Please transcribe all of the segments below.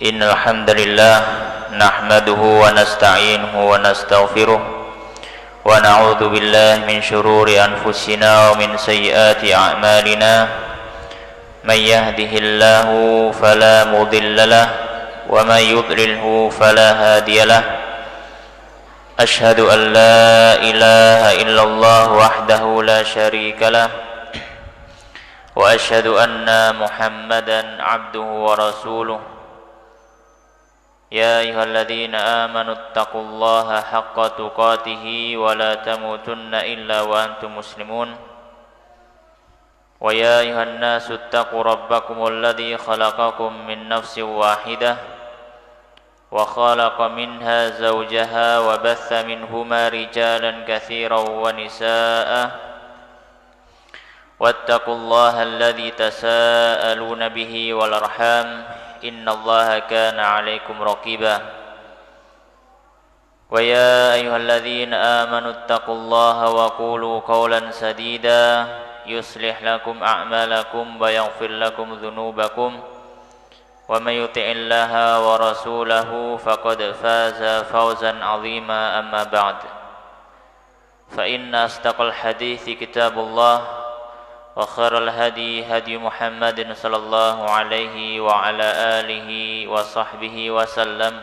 Innal hamdalillah nahmaduhu wa nasta'inuhu wa nastaghfiruh wa na'udzu billahi min shururi anfusina wa min sayyiati a'malina may yahdihillahu fala mudilla lahu wa may yudlilhu fala hadiya lahu ashhadu an la ilaha illallah wahdahu la syarika lahu wa ashhadu anna muhammadan abduhu wa rasuluh. يا أيها الذين آمنوا اتقوا الله حق تقاته ولا تموتن إلا وأنتم مسلمون ويا أيها الناس اتقوا ربكم الذي خلقكم من نفس واحدة وخلق منها زوجها وبث منهما رجالا كثيرا ونساء واتقوا الله الذي تساءلون به والأرحام إن الله كان عليكم رقيبا ويا أيها الذين آمنوا اتقوا الله وقولوا قولا سديدا يصلح لكم أعمالكم ويغفر لكم ذنوبكم ومن يطع الله ورسوله فقد فاز فوزا عظيما أما بعد فإن أصدق الحديث كتاب الله وخير الهدي هدي محمد صلى الله عليه وعلى آله وصحبه وسلم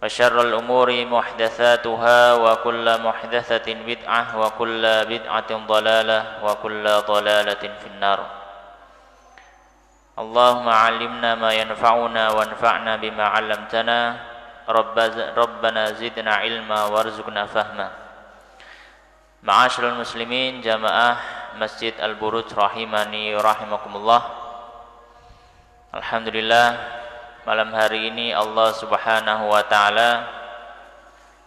وشر الأمور محدثاتها وكل محدثة بدعة وكل بدعة ضلالة وكل ضلالة في النار. اللهم علمنا ما ينفعنا وانفعنا بما علمتنا ربنا زدنا علما وارزقنا فهما. Ma'asyiral muslimin jamaah Masjid Al-Buruj rahimani rahimakumullah. Alhamdulillah, malam hari ini Allah Subhanahu wa taala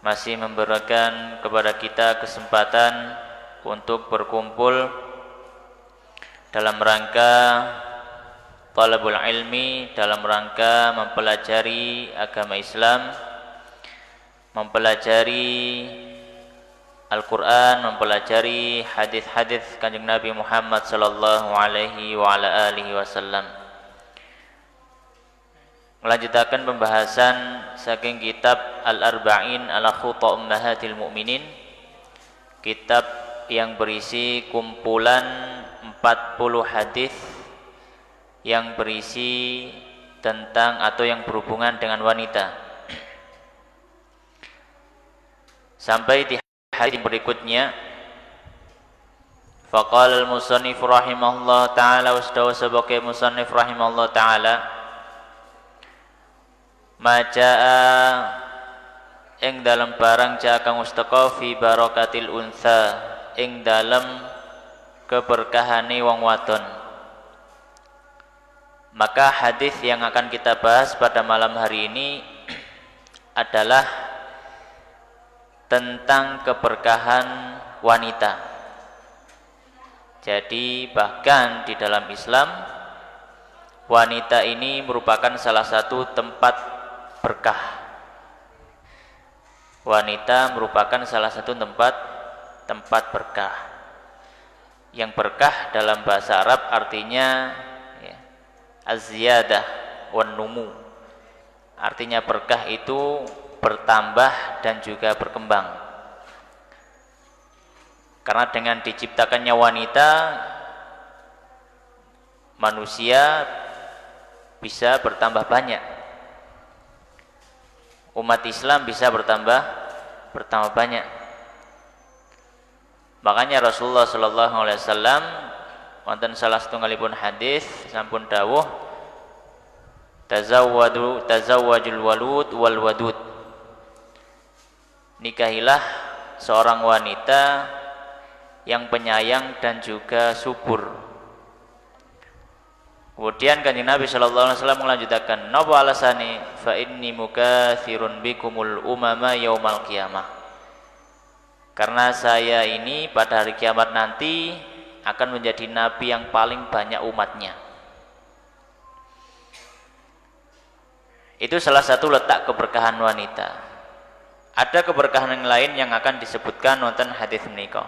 masih memberikan kepada kita kesempatan untuk berkumpul dalam rangka talabul ilmi, dalam rangka mempelajari agama Islam, mempelajari Al-Quran, mempelajari hadis-hadis Kanjeng Nabi Muhammad sallallahu alaihi wa ala alihi wasallam. Melanjutkan pembahasan saking kitab Al-Arba'in ala Khuta Ummahatil Mu'minin, kitab yang berisi kumpulan 40 hadis yang berisi tentang atau yang berhubungan dengan wanita. Sampai di hadis berikutnya, faqala al-musannif rahimahullah ta'ala, wastawa sebagai musannif rahimahullah ta'ala, maja'a ing dalam barang ja'a kang mustaka fi barakatil untha ing dalam keberkahane wong wadon. Maka hadis yang akan kita bahas pada malam hari ini adalah tentang keberkahan wanita. Jadi bahkan di dalam Islam, wanita ini merupakan salah satu tempat berkah. Wanita merupakan salah satu tempat berkah. Yang berkah dalam bahasa Arab artinya az-ziyadah wan numu. Artinya berkah itu bertambah dan juga berkembang. Karena dengan diciptakannya wanita, manusia bisa bertambah banyak. Umat Islam bisa bertambah banyak. Makanya Rasulullah sallallahu alaihi wasallam wonten salah setunggalipun hadis sampun dawuh, tazawwajul walud wal wadud. Nikahilah seorang wanita yang penyayang dan juga subur. Kemudian Kanjeng Nabi sallallahu alaihi wasallam melanjutkan, napa alasane? Fa inni mukatsirun bikumul umama yaumal qiyamah. Karena saya ini pada hari kiamat nanti akan menjadi nabi yang paling banyak umatnya. Itu salah satu letak keberkahan wanita. Ada keberkahan yang lain yang akan disebutkan wonten hadis menika.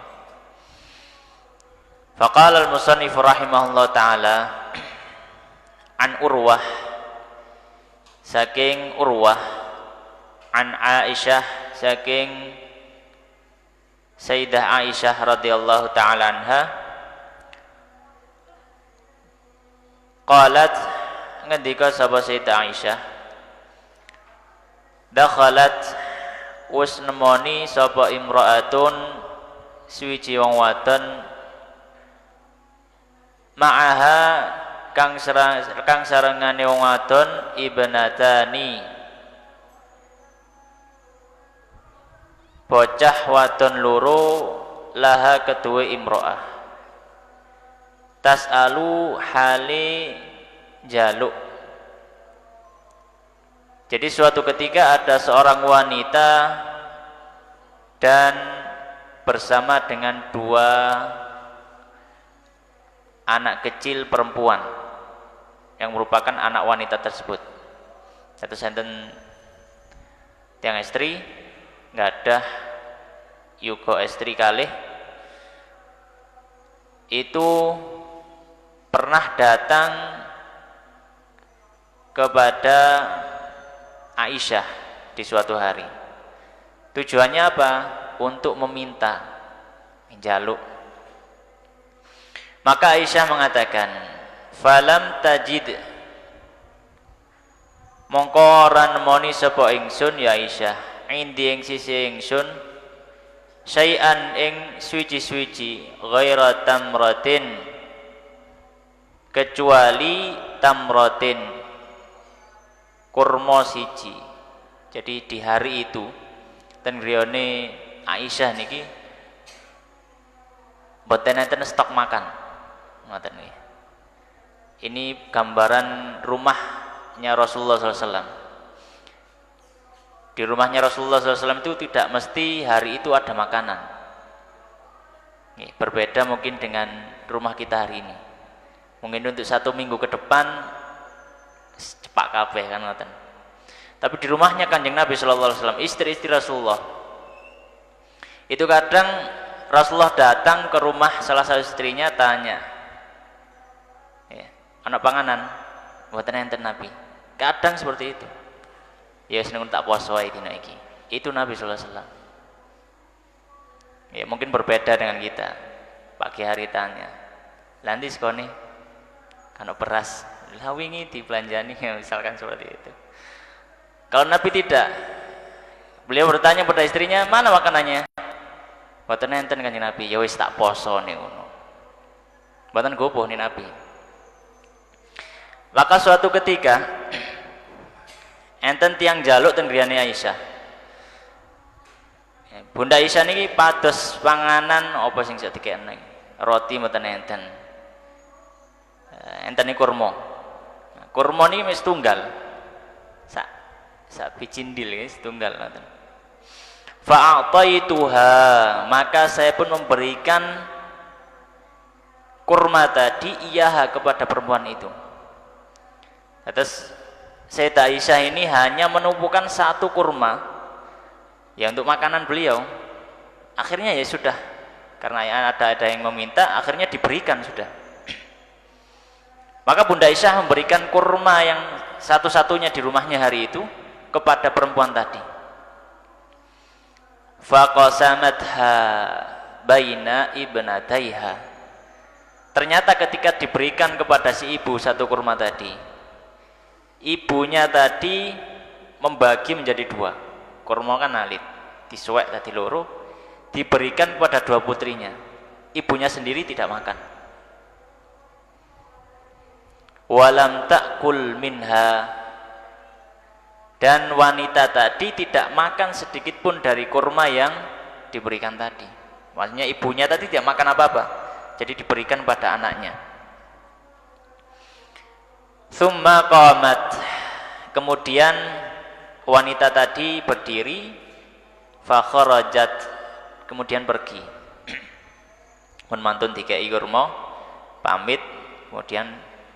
Faqala al-musannif rahimahullah taala an Urwah saking Urwah an Aisyah saking Sayyidah Aisyah radhiyallahu taala anha qalat ngendika sapa Sayyidah Aisyah dakhalat wis nemoni sapa imraatun suwiji wong wadon ma'aha kang sarengane wong wadon ibnatani bocah wadon loro laha kedue imro'ah tas'alu hali jaluk. Jadi suatu ketika ada seorang wanita dan bersama dengan dua anak kecil perempuan yang merupakan anak wanita tersebut. Satu senten tiang istri nggak ada yugo istri kalih itu pernah datang kepada Aisyah di suatu hari. Tujuannya apa? Untuk meminta, menjaluk. Maka Aisyah mengatakan, "Falam tajid." Mongko ora nemoni sapa ingsun ya Aisyah, indi ing sisi ingsun, syai'an ing suci-suci ghaira tamratin, kecuali tamratin, kurma siji. Jadi di hari itu ten griyane Aisyah niki mboten enten stok makan. Ngoten niki. Ini gambaran rumahnya Rasulullah SAW. Di rumahnya Rasulullah SAW itu tidak mesti hari itu ada makanan. Berbeda mungkin dengan rumah kita hari ini. Mungkin untuk 1 minggu ke depan cepak kabeh kan ngoten. Tapi di rumahnya Kanjeng Nabi sallallahu alaihi wasallam, istri-istri Rasulullah, itu kadang Rasulullah datang ke rumah salah satu istrinya tanya, ya, anak panganan mboten enten Nabi. Kadang seperti itu. Ya seneng tak poso wae dina iki. Itu Nabi sallallahu alaihi wasallam. Ya mungkin berbeda dengan kita. Pagi hari tanya, "Lah ndi sekone?" Kan beras. Lah wingi dibelanjani misalkan seperti itu. Kalau Nabi tidak, beliau bertanya pada istrinya, "Mana makanannya?" Mboten enten Kanjeng Nabi. Ya wis tak poso nih ngono. Mboten gopoh nih Nabi. Maka suatu ketika enten tiang jaluk ten griyane Aisyah. Bunda Aisyah niki pados panganan apa sing iso dikene? Roti mboten enten. Enten kurma. Kurma niki wis tunggal. Sak bicindil guys, tunggal ngoten. Fa'ataituha, maka saya pun memberikan kurma tadi iyaha kepada perempuan itu. Atas Sayyidah Aisyah ini hanya menumpukan 1 kurma ya untuk makanan beliau. Akhirnya ya sudah, karena ada yang meminta, akhirnya diberikan sudah. Maka Bunda Aisyah memberikan kurma yang satu-satunya di rumahnya hari itu kepada perempuan tadi. Faqasamatha baina ibnataiha. Ternyata ketika diberikan kepada si ibu 1 kurma tadi, ibunya tadi membagi menjadi 2. Kurma kan alit, disuwek tadi loro, diberikan kepada 2 putrinya. Ibunya sendiri tidak makan. Walam ta'kul minha, dan wanita tadi tidak makan sedikit pun dari kurma yang diberikan tadi. Maksudnya ibunya tadi tidak makan apa-apa, jadi diberikan pada anaknya. Tsumma qamat, kemudian wanita tadi berdiri, fa kharajat, kemudian pergi. Mun mantun dikei kurma, pamit, kemudian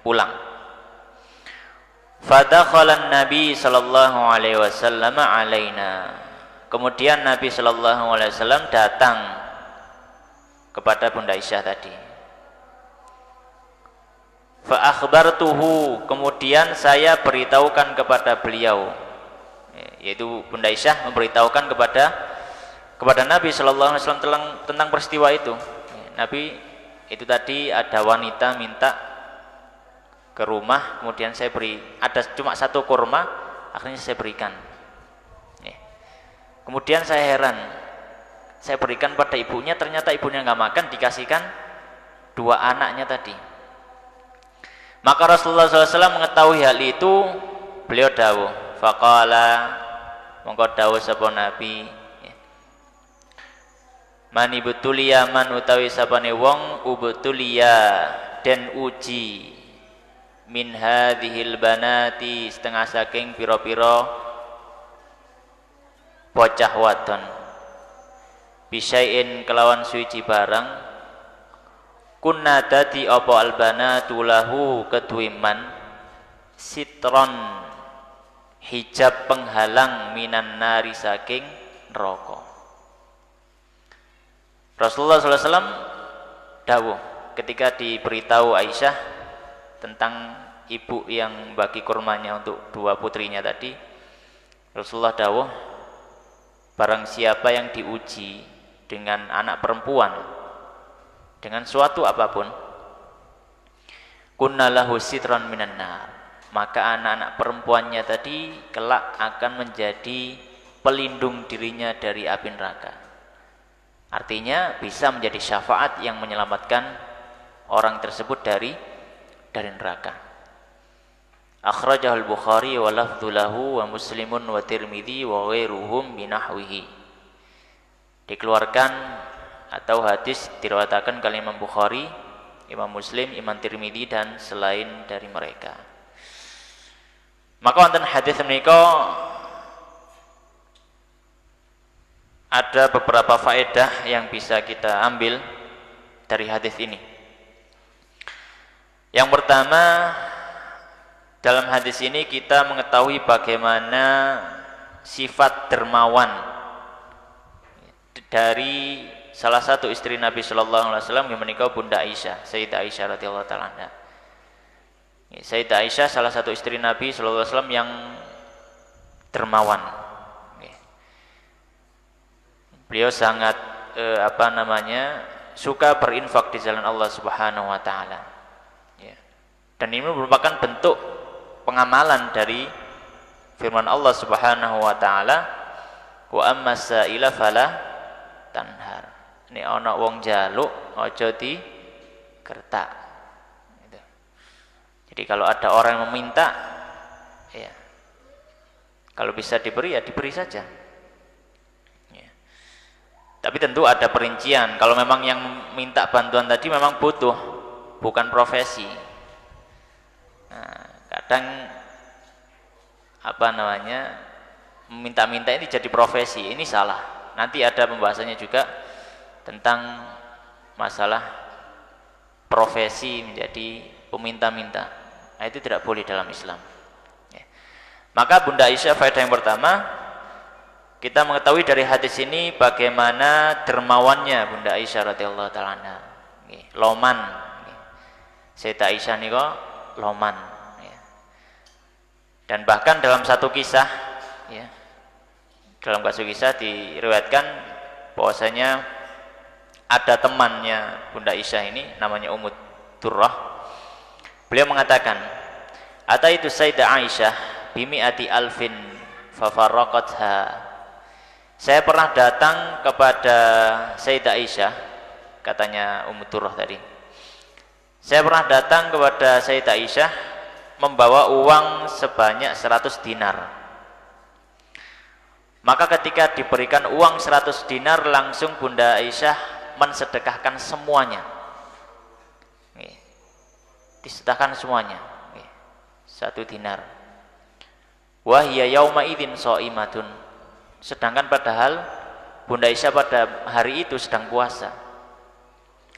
pulang. Fadakhalan Nabi sallallahu alaihi wasallam alaina. Kemudian Nabi sallallahu alaihi wasallam datang kepada Bunda Aisyah tadi. Fa akhbartuhu, kemudian saya beritahukan kepada beliau, yaitu Bunda Aisyah memberitahukan kepada Nabi sallallahu alaihi wasallam tentang peristiwa itu. Nabi, itu tadi ada wanita minta ke rumah, kemudian saya beri, ada cuma satu kurma, akhirnya saya berikan. Kemudian saya heran, saya berikan pada ibunya, ternyata ibunya nggak makan, dikasihkan dua anaknya tadi. Maka Rasulullah SAW mengetahui hal itu, beliau dawuh, faqala, mongko dawuh sapa Nabi, mani betulia man utawi sapane wong ubetulia den uji min hadhil banati setengah saking pira-pira bocah wadon bisain kelawan suci barang kunna dadi apa albanatu lahu kedwiman sitron hijab penghalang minan nari saking neraka. Rasulullah SAW dawuh ketika diberitahu Aisyah tentang ibu yang bagi kurmanya untuk dua putrinya tadi, Rasulullah dawuh, barang siapa yang diuji dengan anak perempuan dengan suatu apapun, kunna lahu sitran minan nar, maka anak-anak perempuannya tadi kelak akan menjadi pelindung dirinya dari api neraka. Artinya bisa menjadi syafaat yang menyelamatkan orang tersebut dari neraka. Akhrajahul Bukhari wa lafdhu lahu wa Muslimun wa Tirmidzi wa ghairuhum binahwihi. Dikeluarkan atau hadis diriwayatkan oleh Imam Bukhari, Imam Muslim, Imam Tirmidzi dan selain dari mereka. Maka wonten hadis menika ada beberapa faedah yang bisa kita ambil dari hadis ini. Yang pertama, dalam hadis ini kita mengetahui bagaimana sifat dermawan dari salah satu istri Nabi Shallallahu Alaihi Wasallam yang menikah Bunda Aisyah, Sayyidah Aisyah radhiyallahu taala anha. Sayyidah Aisyah salah satu istri Nabi Shallallahu Alaihi Wasallam yang dermawan. Beliau sangat suka berinfak di jalan Allah Subhanahu Wa Taala. Dan ini merupakan bentuk pengamalan dari firman Allah Subhanahu Wa Taala, wa amma sa'ila fala tanhar. Ini ana wong njaluk aja digertak. Gitu. Jadi kalau ada orang yang meminta, ya, kalau bisa diberi ya diberi saja. Ya. Tapi tentu ada perincian. Kalau memang yang minta bantuan tadi memang butuh, bukan profesi. Nah, kadang minta-minta ini jadi profesi, ini salah. Nanti ada pembahasannya juga tentang masalah profesi menjadi peminta-minta. Nah, itu tidak boleh dalam Islam. Ya. Maka Bunda Aisyah, faedah yang pertama, kita mengetahui dari hadis ini bagaimana dermawannya Bunda Aisyah radhiyallahu taala anha. Loman. Sayyidah Aisyah niku loman. Ya. Dan bahkan dalam satu kisah, ya, dalam satu kisah diriwayatkan bahwasanya ada temannya Bunda Aisyah ini namanya Ummu Durrah. Beliau mengatakan, ataitu Sayyidah Aisyah bimi'ati alfin fafarraqatha. Saya pernah datang kepada Sayyidah Aisyah, katanya Ummu Durrah tadi. Saya pernah datang kepada Sayyidah Aisyah membawa uang sebanyak 100 dinar. Maka ketika diberikan uang 100 dinar, langsung Bunda Aisyah mensedekahkan semuanya. Disedekahkan semuanya. 1 dinar. Wa hiya yauma idzin shaimatun. Sedangkan padahal Bunda Aisyah pada hari itu sedang puasa.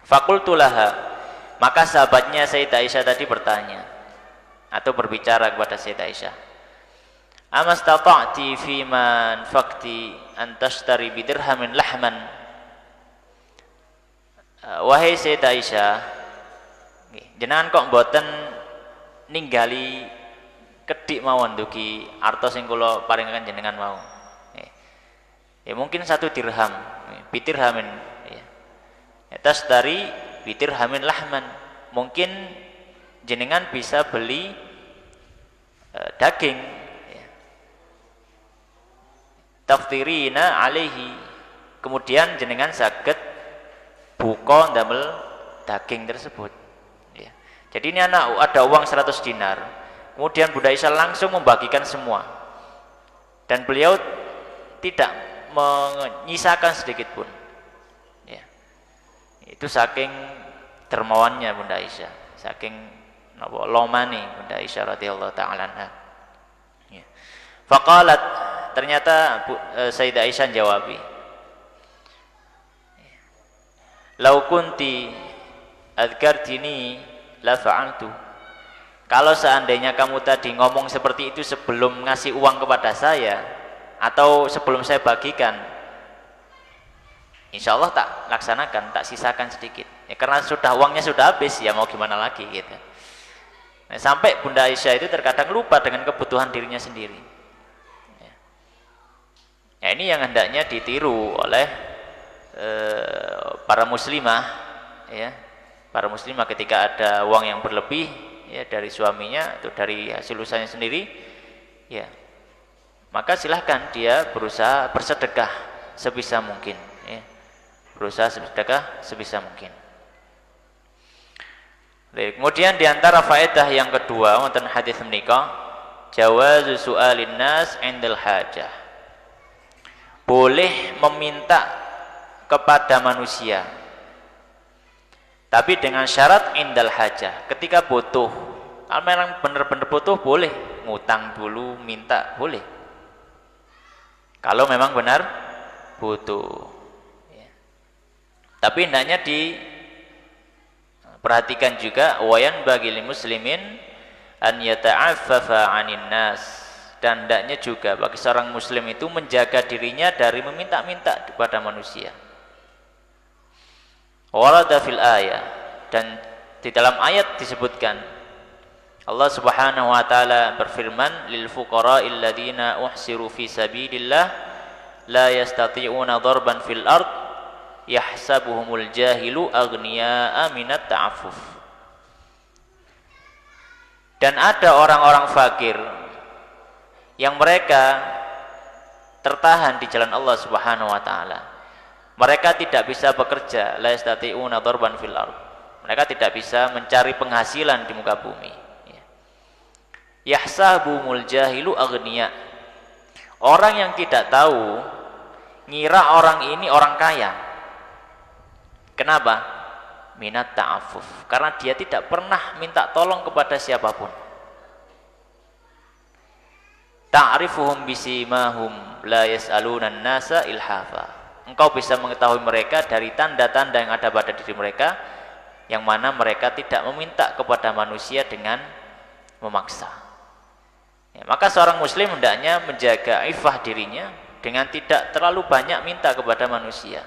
Faqultu laha, maka sahabatnya Sayyidah Aisyah tadi bertanya atau berbicara kepada Sayyidah Aisyah, amastata'ti fi man fakti an tashtari bidirhamin lahman. Wahai Sayyidah Aisyah, jenengan kok mboten ninggali kedik mawon dugi arta sing kula paringaken jenengan mau. Ya mungkin 1 dirham, bitirhamin ya. Atas dari bitirhamin lahman. Mungkin jenengan bisa beli daging ya. Taftirina alaihi. Kemudian jenengan saged buka ndamel daging tersebut ya. Jadi ini ada uang 100 dinar. Kemudian Bunda Aisyah langsung membagikan semua. Dan beliau tidak menyisakan sedikit pun ya. Itu saking dermawannya Bunda Aisyah, saking lomani Bunda Aisyah radhiyallahu taala anha ya. Faqalat, ternyata Sayyidah Aisyah jawabi, lau kunti adzkartini la fa'altu. Kalau seandainya kamu tadi ngomong seperti itu sebelum ngasih uang kepada saya atau sebelum saya bagikan, insya Allah tak laksanakan, tak sisakan sedikit ya, karena uangnya sudah habis ya, mau gimana lagi gitu. Nah, sampai Bunda Aisyah itu terkadang lupa dengan kebutuhan dirinya sendiri ya, ini yang hendaknya ditiru oleh para muslimah ya. Para muslimah ketika ada uang yang berlebih ya dari suaminya atau dari hasil usahanya sendiri ya, maka silahkan dia berusaha bersedekah sebisa mungkin ya. Berusaha bersedekah sebisa mungkin. Kemudian diantara faedah yang kedua wonten hadis menika, jawazu su'alin nas 'indal hajah. Boleh meminta kepada manusia, tapi dengan syarat indal hajah, ketika butuh. Kalau memang benar-benar butuh boleh ngutang dulu, minta boleh. Kalau memang benar butuh ya. Tapi hendaknya diperhatikan juga, wayan bagi muslimin an yata'affafa 'anin nas, dan hendaknya juga bagi seorang muslim itu menjaga dirinya dari meminta-minta kepada manusia. Warada fil ayah, dan di dalam ayat disebutkan Allah Subhanahu wa taala berfirman, lil fuqara'il ladzina uhsiru fi sabilillah la yastati'una darban fil ard yahsabuhumul jahilu aghniya'a minat ta'affuf. Dan ada orang-orang fakir yang mereka tertahan di jalan Allah Subhanahu wa taala. Mereka tidak bisa bekerja, la yastati'una darban fil ard. Mereka tidak bisa mencari penghasilan di muka bumi. Yahsabumul jahilu aghniya. Orang yang tidak tahu ngira orang ini orang kaya. Kenapa? Minat ta'affuf. Karena dia tidak pernah minta tolong kepada siapapun. Ta'rifuhum bisimahum la yas'aluna an-nasa ilhafa. Engkau bisa mengetahui mereka dari tanda-tanda yang ada pada diri mereka, yang mana mereka tidak meminta kepada manusia dengan memaksa ya. Maka seorang muslim hendaknya menjaga iffah dirinya dengan tidak terlalu banyak minta kepada manusia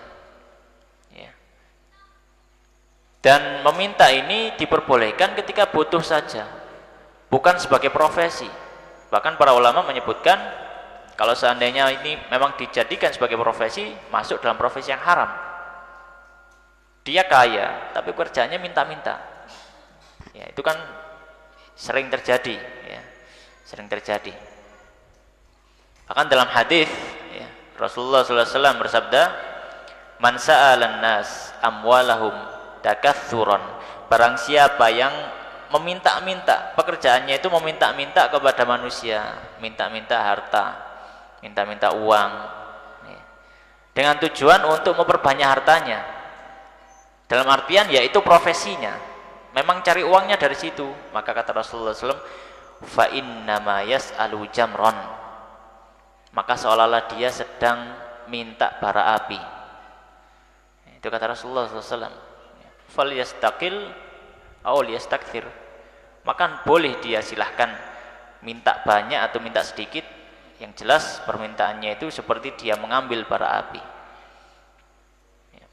ya. Dan meminta ini diperbolehkan ketika butuh saja, bukan sebagai profesi. Bahkan para ulama menyebutkan, kalau seandainya ini memang dijadikan sebagai profesi, masuk dalam profesi yang haram. Dia kaya, tapi kerjanya minta-minta. Ya, itu kan sering terjadi. Ya, sering terjadi. Bahkan dalam hadis, ya, Rasulullah SAW bersabda, "Man sa'alan nas amwalahum takatsuran." Barang siapa yang meminta-minta, pekerjaannya itu meminta-minta kepada manusia, minta-minta harta, minta-minta uang dengan tujuan untuk memperbanyak hartanya, dalam artian yaitu profesinya, memang cari uangnya dari situ, maka kata Rasulullah SAW, fa innama yas'alu jamron, maka seolah-olah dia sedang minta bara api. Itu kata Rasulullah SAW. Fal yastaqil aw liyastakthir, maka boleh dia silahkan minta banyak atau minta sedikit. Yang jelas permintaannya itu seperti dia mengambil bara api.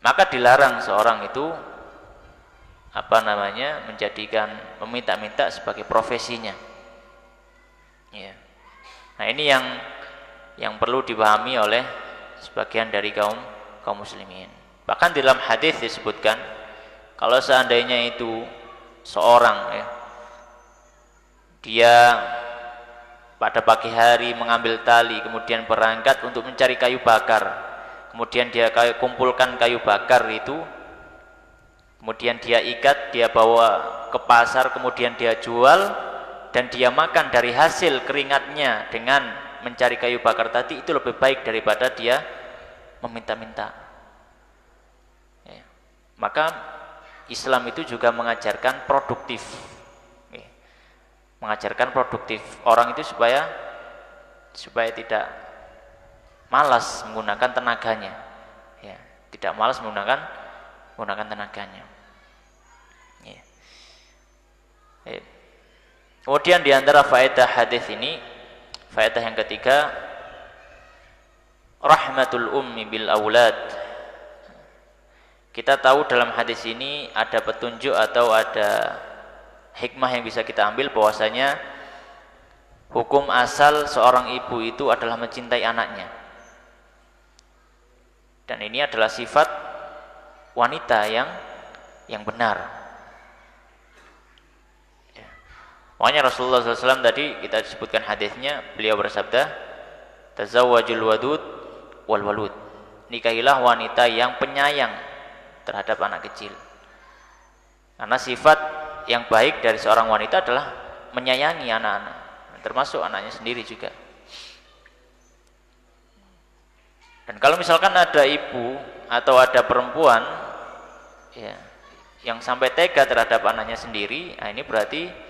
Maka dilarang seorang itu menjadikan meminta-minta sebagai profesinya. Ya. Nah, ini yang perlu dipahami oleh sebagian dari kaum muslimin. Bahkan di dalam hadis disebutkan kalau seandainya itu seorang dia pada pagi hari mengambil tali kemudian berangkat untuk mencari kayu bakar, kemudian dia kumpulkan kayu bakar itu, kemudian dia ikat, dia bawa ke pasar, kemudian dia jual dan dia makan dari hasil keringatnya dengan mencari kayu bakar tadi, itu lebih baik daripada dia meminta-minta. Maka Islam itu juga mengajarkan produktif, orang itu supaya tidak malas menggunakan tenaganya, tidak malas menggunakan tenaganya. Kemudian di antara faedah hadis ini, faedah yang ketiga, rahmatul ummi bil aulad. Kita tahu dalam hadis ini ada petunjuk atau ada hikmah yang bisa kita ambil bahwasanya hukum asal seorang ibu itu adalah mencintai anaknya. Dan ini adalah sifat wanita yang benar. Makanya Rasulullah SAW tadi kita disebutkan hadisnya, beliau bersabda, tazawwajul wadud wal walud. Nikahilah wanita yang penyayang terhadap anak kecil. Karena sifat yang baik dari seorang wanita adalah menyayangi anak-anak, termasuk anaknya sendiri juga. Dan kalau misalkan ada ibu atau ada perempuan yang sampai tega terhadap anaknya sendiri, nah ini berarti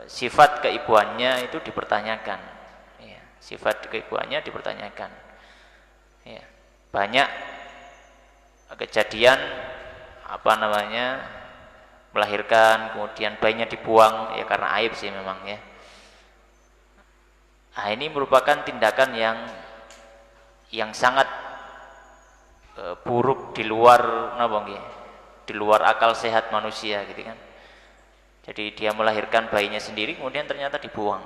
sifat keibuannya itu dipertanyakan. Sifat keibuannya dipertanyakan. Banyak kejadian melahirkan kemudian bayinya dibuang karena aib sih memang ya. Nah, ini merupakan tindakan yang sangat buruk di luar akal sehat manusia gitu kan. Jadi dia melahirkan bayinya sendiri kemudian ternyata dibuang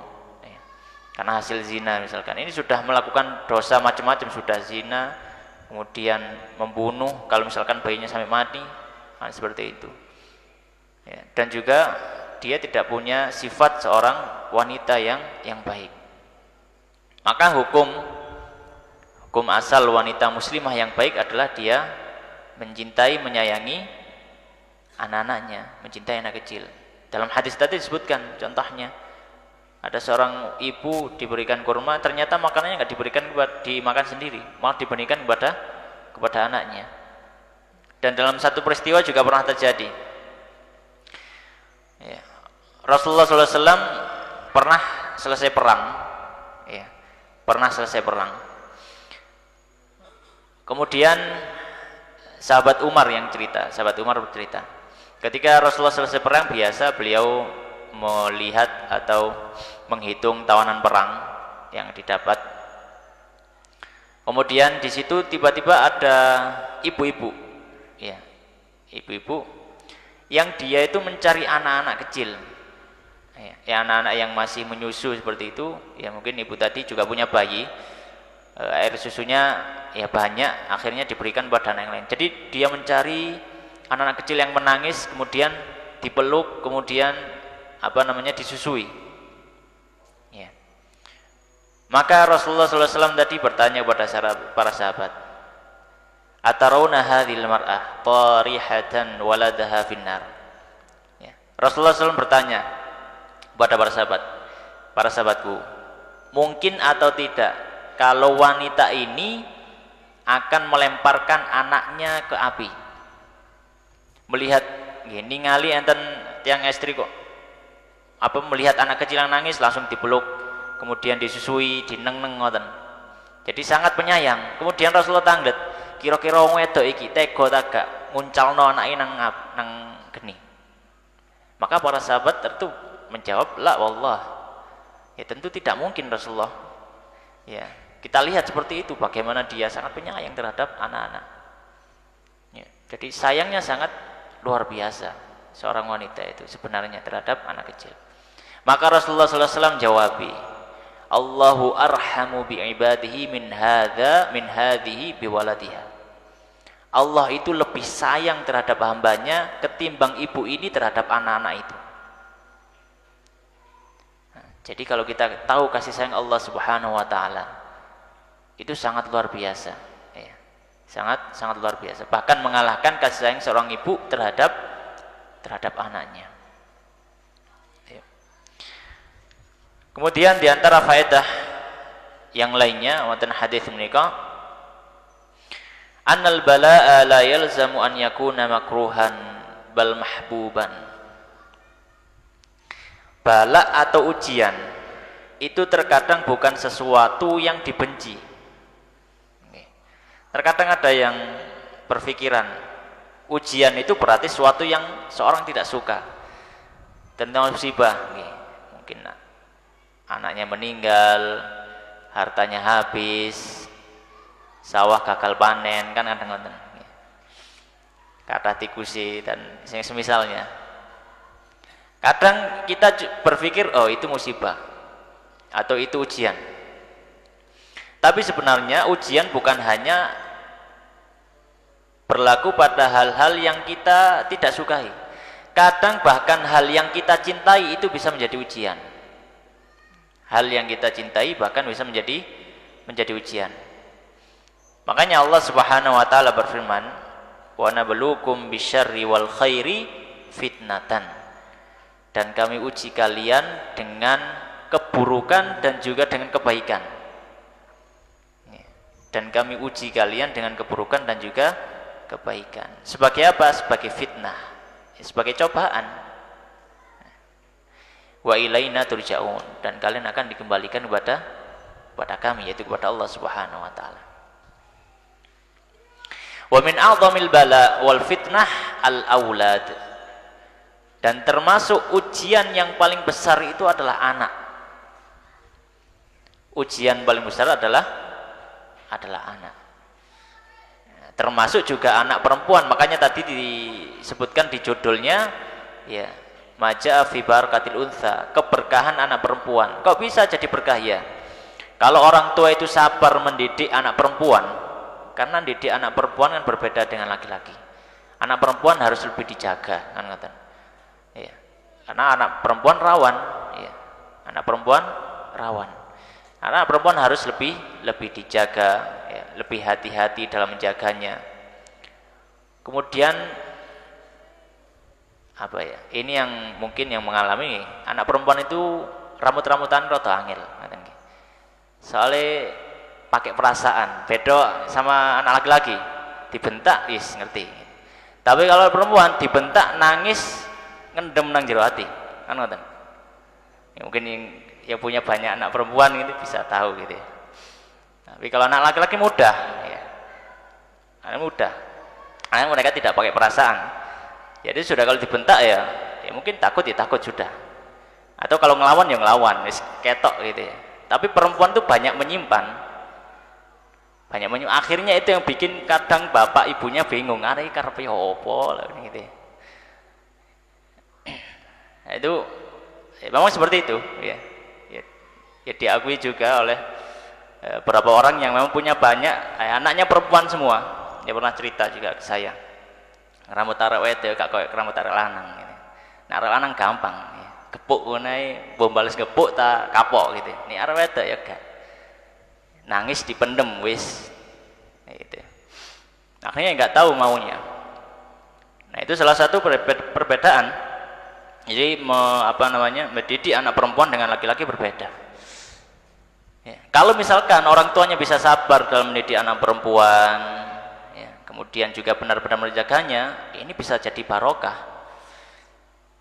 karena hasil zina misalkan. Ini sudah melakukan dosa macam-macam, sudah zina, kemudian membunuh kalau misalkan bayinya sampai mati, seperti itu. Dan juga dia tidak punya sifat seorang wanita yang baik. Maka hukum asal wanita muslimah yang baik adalah dia mencintai, menyayangi anak-anaknya, mencintai anak kecil. Dalam hadis tadi disebutkan contohnya, ada seorang ibu diberikan kurma, ternyata makanannya nggak dimakan sendiri, malah diberikan kepada anaknya. Dan dalam satu peristiwa juga pernah terjadi. Rasulullah SAW pernah selesai perang. Kemudian sahabat Umar bercerita, ketika Rasulullah selesai perang, biasa beliau melihat atau menghitung tawanan perang yang didapat. Kemudian di situ tiba-tiba ada ibu-ibu yang dia itu mencari anak-anak kecil, anak-anak yang masih menyusu seperti itu. Mungkin ibu tadi juga punya bayi, air susunya banyak, akhirnya diberikan pada anak yang lain. Jadi dia mencari anak-anak kecil yang menangis, kemudian dipeluk, kemudian disusui. Maka Rasulullah SAW tadi bertanya kepada para sahabat, atarawna hadhil mar'ah tarihatan waladaha finnar. Rasulullah SAW bertanya kepada para sahabatku, mungkin atau tidak kalau wanita ini akan melemparkan anaknya ke api? Melihat ningali enten tiang istri kok melihat anak kecil yang nangis langsung dipeluk, kemudian disusui, dineng-neng ngoten. Jadi sangat penyayang. Kemudian Rasulullah tanglet, kira-kira wong wedok iki tega ta gak nguncalno anake nang geni. Maka para sahabat tentu menjawab, la wallah. Tentu tidak mungkin Rasulullah. Kita lihat seperti itu, bagaimana dia sangat penyayang terhadap anak-anak. Jadi sayangnya sangat luar biasa seorang wanita itu sebenarnya terhadap anak kecil. Maka Rasulullah SAW jawabi, Allahu arhamu bi ibadihi min hadhihi biwaladiha. Allah itu lebih sayang terhadap hambanya ketimbang ibu ini terhadap anak-anak itu. Jadi kalau kita tahu kasih sayang Allah Subhanahu wa taala itu sangat luar biasa, ya. Sangat luar biasa. Bahkan mengalahkan kasih sayang seorang ibu terhadap anaknya. Ya. Kemudian di antara faedah yang lainnya wonten hadis menika, annal balaa la yalzamu an yakuna makruhan bal mahbuban. Bala atau ujian itu terkadang bukan sesuatu yang dibenci. Terkadang ada yang berpikiran ujian itu berarti sesuatu yang seorang tidak suka. Tentang musibah, mungkin anaknya meninggal, hartanya habis, sawah gagal panen, kan kadang-kadang kata tikusi dan semisalnya. Kadang kita berpikir, oh itu musibah atau itu ujian. Tapi sebenarnya ujian bukan hanya berlaku pada hal-hal yang kita tidak sukai. Kadang bahkan hal yang kita cintai itu bisa menjadi ujian. Hal yang kita cintai bahkan bisa menjadi ujian. Makanya Allah Subhanahu wa taala berfirman, "Wa nabluukum bisyarri wal khairi fitnatan." Dan kami uji kalian dengan keburukan dan juga dengan kebaikan. Dan kami uji kalian dengan keburukan dan juga kebaikan. Sebagai apa? Sebagai fitnah, sebagai cobaan. Wa ilaina turja'un, dan kalian akan dikembalikan kepada kami, yaitu kepada Allah Subhanahu wa taala. Wa min a'dhamil bala wal fitnah al aulad. Dan termasuk ujian yang paling besar itu adalah anak. Ujian paling besar adalah anak. Termasuk juga anak perempuan. Makanya tadi disebutkan di judulnya, ya, maja'a fi barakatil untha, keberkahan anak perempuan. Kok bisa jadi berkah ya? Kalau orang tua itu sabar mendidik anak perempuan, karena didik anak perempuan kan berbeda dengan laki-laki. Anak perempuan harus lebih dijaga, kan kata. Ya. Karena anak perempuan rawan, ya. Anak perempuan rawan. Anak perempuan harus lebih dijaga, ya, lebih hati-hati dalam menjaganya. Kemudian apa ya? Ini yang mungkin yang mengalami anak perempuan itu rambut-rambutan rada angel, soalnya pakai perasaan, beda sama anak laki-laki. Dibentak, yes, ngerti. Tapi kalau perempuan dibentak nangis, ngendem nang jero ati, kan ngoten. Ya, mungkin yang punya banyak anak perempuan gitu bisa tahu gitu ya. Tapi kalau anak laki-laki mudah, ya. Anak mudah. Anak mereka tidak pakai perasaan. Jadi sudah kalau dibentak ya mungkin takut sudah. Atau kalau ngelawan ya ngelawan, wis ketok gitu ya. Tapi perempuan tuh banyak menyimpan. Akhirnya itu yang bikin kadang bapak ibunya bingung, arek karepe opo gitu ya. Itu memang seperti itu, ya diakui juga oleh beberapa orang yang memang punya banyak anaknya perempuan semua. Dia pernah cerita juga ke saya, rambut arek wedok gak koyo rambut arek lanang gitu. Nah arek lanang gampang ya. Gepuk ngono bom bales gepuk tak kapok gitu. Ini arek wedok ya gak, nangis dipendem wis gitu. Akhirnya nggak tahu maunya. Nah itu salah satu perbedaan. Jadi mendidik anak perempuan dengan laki-laki berbeda. Ya. Kalau misalkan orang tuanya bisa sabar dalam mendidik anak perempuan, ya, kemudian juga benar-benar menjaganya, ini bisa jadi barokah.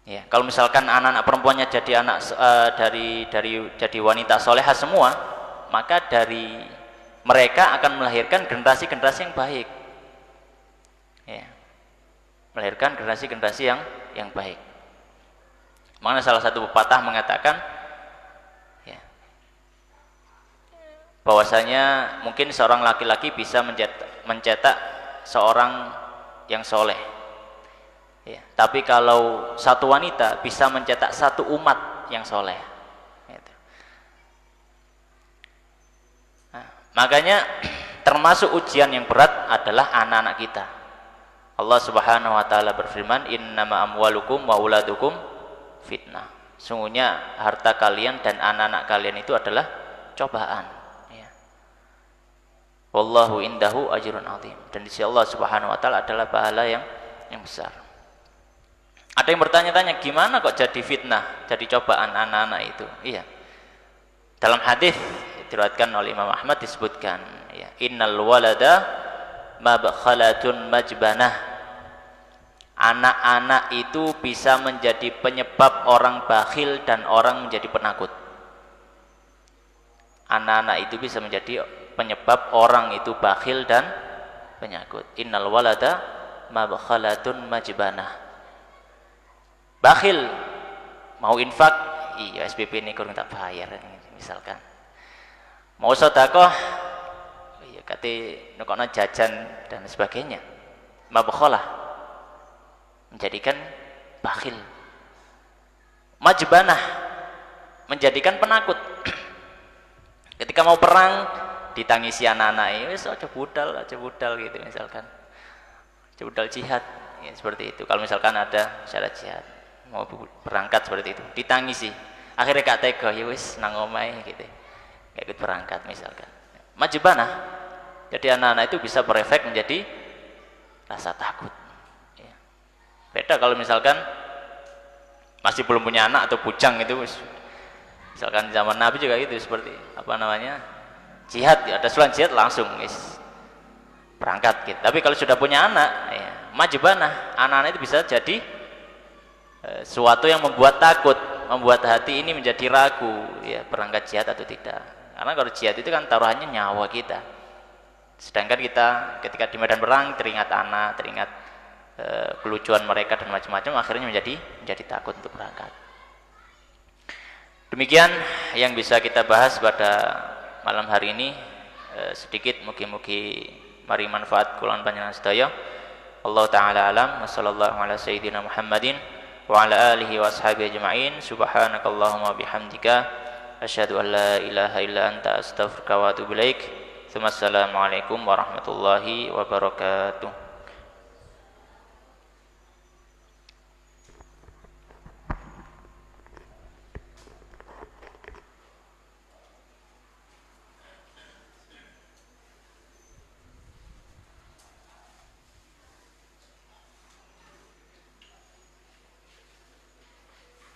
Ya. Kalau misalkan anak-anak perempuannya jadi jadi wanita soleha semua, maka dari mereka akan melahirkan generasi-generasi yang baik. Ya. Melahirkan generasi-generasi yang baik. Makanya salah satu pepatah mengatakan, ya, bahwasanya mungkin seorang laki-laki bisa mencetak seorang yang soleh, Ya, tapi kalau satu wanita bisa mencetak satu umat yang soleh. Gitu. Nah, makanya termasuk ujian yang berat adalah anak-anak kita. Allah Subhanahu wa taala berfirman, "Innama amwalukum wa auladukum fitnah." Sungguhnya harta kalian dan anak-anak kalian itu adalah cobaan. Ya. Wallahu indahu ajrun azim. Dan di sisi Allah Subhanahu wa taala adalah pahala yang besar. Ada yang bertanya-tanya, gimana kok jadi fitnah, jadi cobaan anak-anak itu? Iya. Dalam hadis diriwayatkan oleh Imam Ahmad disebutkan, ya, innal walada mabkhalatun majbanah. Anak-anak itu bisa menjadi penyebab orang bakhil dan orang menjadi penakut. Anak-anak itu bisa menjadi penyebab orang itu bakhil dan penakut. Innal walada mabkhalatun majbanah. Bakhil, mau infak, iya SPP ini kurang tak bayar, misalkan. Mau sedekah, iya kate nukokno jajan dan sebagainya. Mabkhalah, menjadikan bakhil. Majbanah, menjadikan penakut. Ketika mau perang, ditangisi anak-anak, wis aja budal gitu misalkan. Aja budal jihad, ya, seperti itu. Kalau misalkan ada syarat jihad, mau berangkat seperti itu, ditangisi, akhirnya gak tega, ya wis nang omahe gitu, gak ikut berangkat misalkan. Majbanah, jadi anak-anak itu bisa berefek menjadi rasa takut. Ya. Beda kalau misalkan masih belum punya anak atau bujang itu, misalkan zaman Nabi juga gitu, seperti apa namanya, jihad, ada sulan jihad langsung wis berangkat gitu. Tapi kalau sudah punya anak, ya, majbanah, anak-anak itu bisa jadi suatu yang membuat takut, membuat hati ini menjadi ragu, ya, berangkat jihad atau tidak. Karena kalau jihad itu kan taruhannya nyawa kita. Sedangkan kita ketika di medan perang teringat anak, teringat kelucuan mereka dan macam-macam, akhirnya menjadi takut untuk berangkat. Demikian yang bisa kita bahas pada malam hari ini. Sedikit mugi-mugi mari manfaat kula panjenengan sedaya. Allah taala alam. Wassallallahu ala sayyidina Muhammadin wa ala alihi wa ashabihi ajma'in. Subhanakallahumma bihamdika asyhadu an la ilaha illa anta astaghfiruka wa atubu ilaik. Assalamualaikum warahmatullahi wabarakatuh.